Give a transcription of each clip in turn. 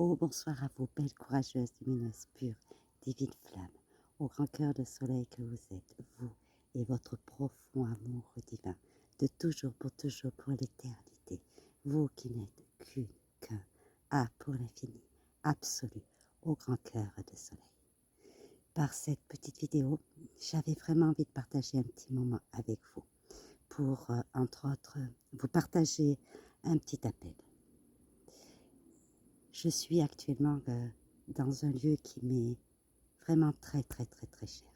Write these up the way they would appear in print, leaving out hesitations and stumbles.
Oh, bonsoir à vous, belle, courageuse, lumineuse, pure, divine flamme, au grand cœur de soleil que vous êtes, vous et votre profond amour divin, de toujours, pour l'éternité, vous qui n'êtes qu'un, A pour l'infini, absolu, au grand cœur de soleil. Par cette petite vidéo, j'avais vraiment envie de partager un petit moment avec vous, pour, entre autres, vous partager un petit appel. Je suis actuellement dans un lieu qui m'est vraiment très cher.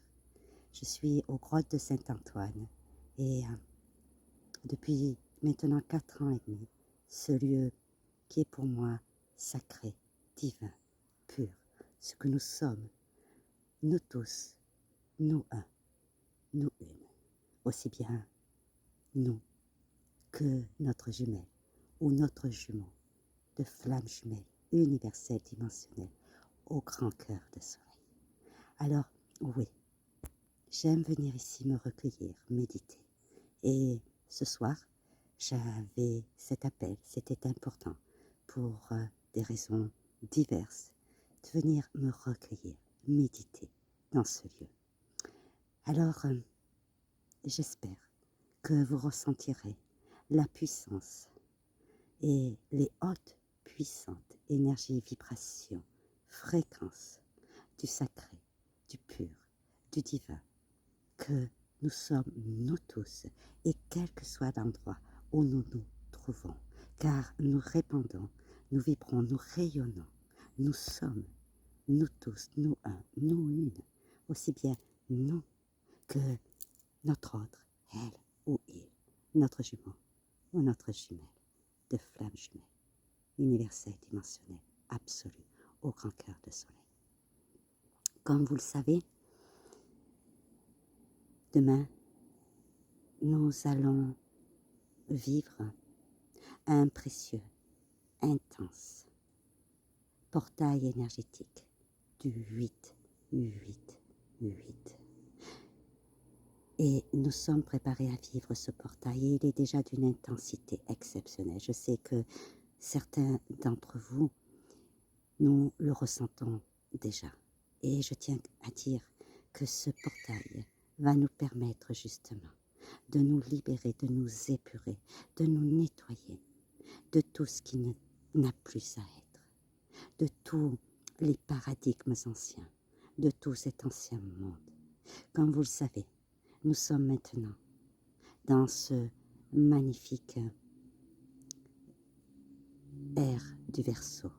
Je suis aux grottes de Saint-Antoine et depuis maintenant 4 ans et demi, ce lieu qui est pour moi sacré, divin, pur, ce que nous sommes, nous tous, nous un, nous une, aussi bien nous que notre jumelle ou notre jumeau de flamme jumelle universelle dimensionnelle au grand cœur de soleil. Alors, oui, j'aime venir ici me recueillir, méditer. Et ce soir, j'avais cet appel, c'était important, pour des raisons diverses, de venir me recueillir, méditer dans ce lieu. Alors, j'espère que vous ressentirez la puissance et les hautes, puissantes énergies, vibrations, fréquences du sacré, du pur, du divin, que nous sommes nous tous, et quel que soit l'endroit où nous nous trouvons, car nous répandons, nous vibrons, nous rayonnons, nous sommes, nous tous, nous un, nous une, aussi bien nous que notre autre, elle ou il, notre jumeau ou notre jumelle, de flamme jumelle, universelle, dimensionnelle, absolue, au grand cœur de soleil. Comme vous le savez, demain, nous allons vivre un précieux, intense portail énergétique du 8. Et nous sommes préparés à vivre ce portail et il est déjà d'une intensité exceptionnelle. Je sais que certains d'entre vous, nous le ressentons déjà. Et je tiens à dire que ce portail va nous permettre justement de nous libérer, de nous épurer, de nous nettoyer de tout ce qui n'a plus à être, de tous les paradigmes anciens, de tout cet ancien monde. Comme vous le savez, nous sommes maintenant dans ce magnifique ère du Verseau.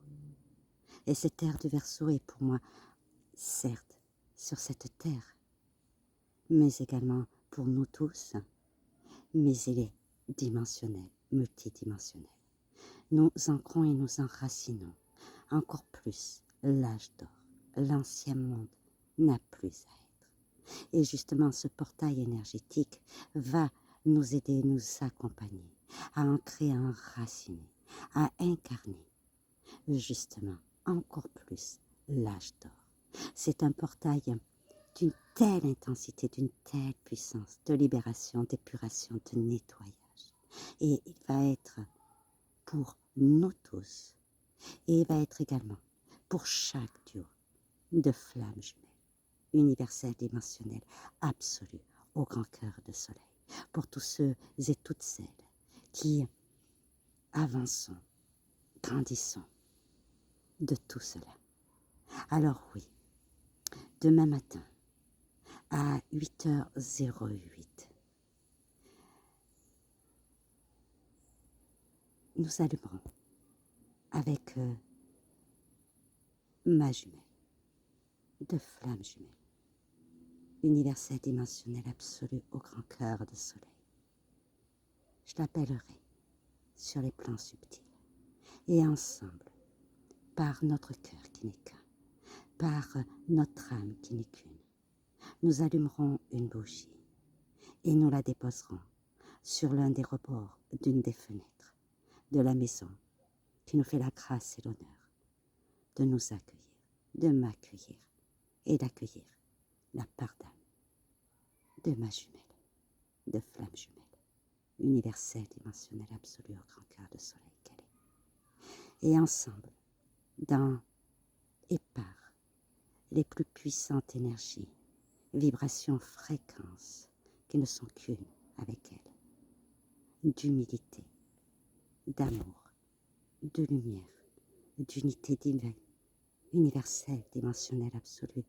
Et cette ère du Verseau est pour moi, certes, sur cette terre, mais également pour nous tous, mais elle est dimensionnelle, multidimensionnelle. Nous ancrons et nous enracinons encore plus l'âge d'or. L'ancien monde n'a plus à être. Et justement, ce portail énergétique va nous aider, nous accompagner à ancrer, à enraciner, à incarner justement encore plus l'âge d'or. C'est un portail d'une telle intensité, d'une telle puissance de libération, d'épuration, de nettoyage. Et il va être pour nous tous, et il va être également pour chaque duo de flammes jumelles, universelle, dimensionnelle, absolue, au grand cœur de soleil, pour tous ceux et toutes celles qui avançons, grandissons de tout cela. Alors oui, demain matin, à 8h08, nous allumerons avec ma jumelle, de flamme jumelle, universelle, dimensionnelle, absolue, au grand cœur de soleil. Je l'appellerai sur les plans subtils. Et ensemble, par notre cœur qui n'est qu'un, par notre âme qui n'est qu'une, nous allumerons une bougie et nous la déposerons sur l'un des rebords d'une des fenêtres de la maison qui nous fait la grâce et l'honneur de nous accueillir, de m'accueillir et d'accueillir la part d'âme de ma jumelle, de flamme jumelle, universelle, dimensionnelle, absolue, au grand cœur de soleil qu'elle est. Et ensemble, dans et par les plus puissantes énergies, vibrations, fréquences qui ne sont qu'une avec elle, d'humilité, d'amour, de lumière, d'unité divine, universelle, dimensionnelle, absolue,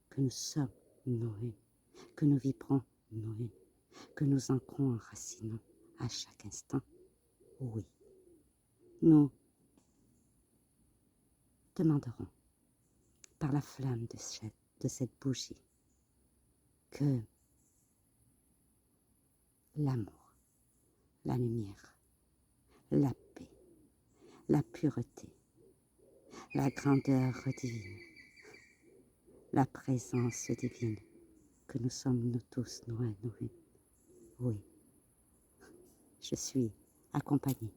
que nous sommes, nous une, que nous vibrons, nous une, que nous ancrons, enracinons à chaque instant. Oui, nous demanderons par la flamme de cette bougie que l'amour, la lumière, la paix, la pureté, la grandeur divine, la présence divine, que nous sommes nous tous, nous un, nous une. Oui, je suis accompagnée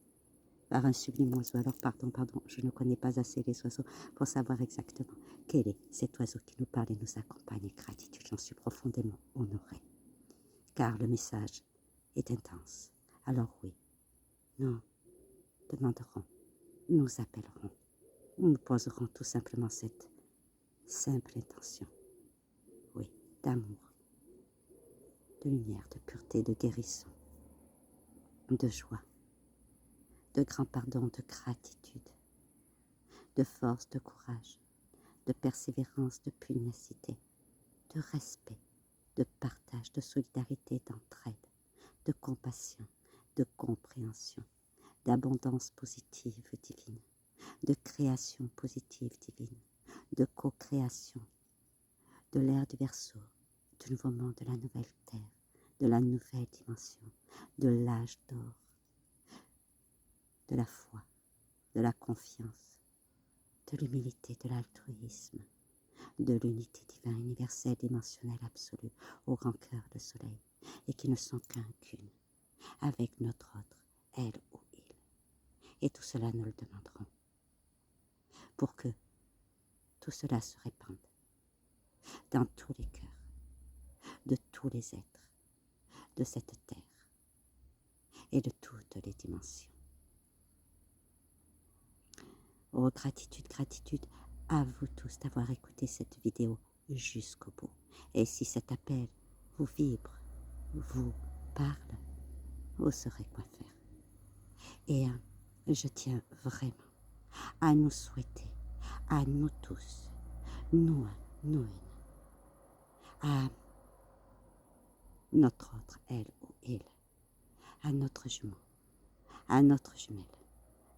par un sublime oiseau. Alors pardon, je ne connais pas assez les oiseaux pour savoir exactement quel est cet oiseau qui nous parle et nous accompagne. Gratitude, j'en suis profondément honorée, car le message est intense. Alors oui, nous demanderons, nous appellerons, nous poserons tout simplement cette simple intention, oui, d'amour, de lumière, de pureté, de guérison, de joie, de grand pardon, de gratitude, de force, de courage, de persévérance, de pugnacité, de respect, de partage, de solidarité, d'entraide, de compassion, de compréhension, d'abondance positive divine, de création positive divine, de co-création, de l'ère du Verseau, du nouveau monde, de la nouvelle terre, de la nouvelle dimension, de l'âge d'or, de la foi, de la confiance, de l'humilité, de l'altruisme, de l'unité divine, universelle, dimensionnelle, absolue, au grand cœur de soleil, et qui ne sont qu'une, avec notre autre, elle ou il. Et tout cela, nous le demanderons, pour que tout cela se répande dans tous les cœurs, de tous les êtres, de cette terre, et de toutes les dimensions. Oh, gratitude, gratitude à vous tous d'avoir écouté cette vidéo jusqu'au bout. Et si cet appel vous vibre, vous parle, vous saurez quoi faire. Et je tiens vraiment à nous souhaiter, à nous tous, nous, nous, à notre autre, elle ou il, à notre jumeau, à notre jumelle,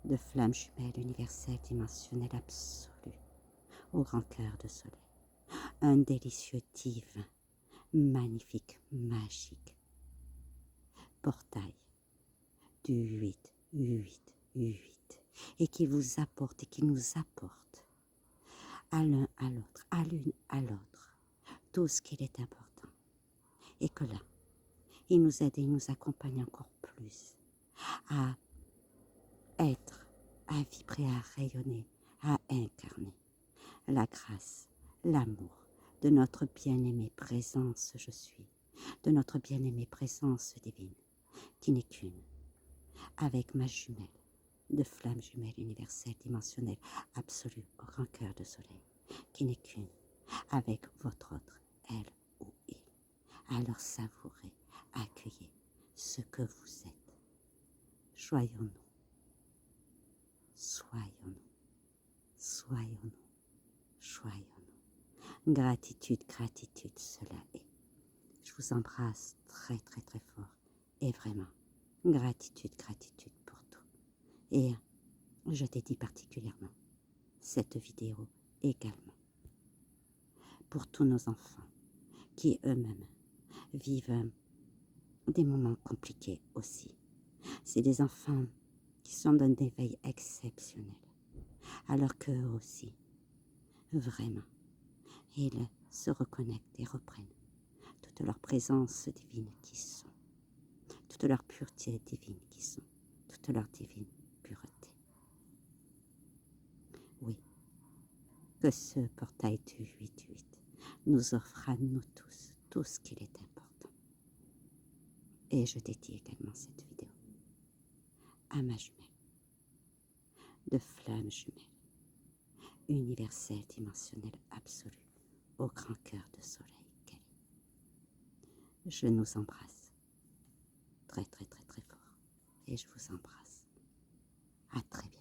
de flamme jumelle universelle, dimensionnelle, absolue, au grand cœur de soleil. Un délicieux divin, magnifique, magique portail du 8, 8, 8, et qui vous apporte et qui nous apporte à l'un à l'autre, à l'une à l'autre, tout ce qu'il est important. Et que là, il nous aide et nous accompagne encore plus à être, à vibrer, à rayonner, à incarner la grâce, l'amour de notre bien-aimée présence je suis, de notre bien-aimée présence divine, qui n'est qu'une, avec ma jumelle, de flamme jumelle universelle, dimensionnelle, absolue, au grand cœur de soleil, qui n'est qu'une, avec votre autre, elle ou il. Alors savourez, accueillez ce que vous êtes. Soyons-nous, soyons-nous, soyons-nous, soyons-nous. Gratitude, gratitude, cela est. Je vous embrasse très très très fort et vraiment, gratitude, gratitude pour tout. Et je dédie particulièrement cette vidéo également pour tous nos enfants qui eux-mêmes vivent des moments compliqués aussi. C'est des enfants qui sont d'un éveil exceptionnel, alors qu'eux aussi, vraiment, ils se reconnectent et reprennent toute leur présence divine qui sont, toute leur pureté divine qui sont, toute leur divine pureté. Oui, que ce portail du 8-8 nous offre à nous tous tout ce qu'il est important. Et je dédie également cette vidéo à ma jumelle, de flamme jumelle, universelle, dimensionnelle, absolue, au grand cœur de soleil qu'elle est. Je nous embrasse très très très très fort et je vous embrasse. À très vite.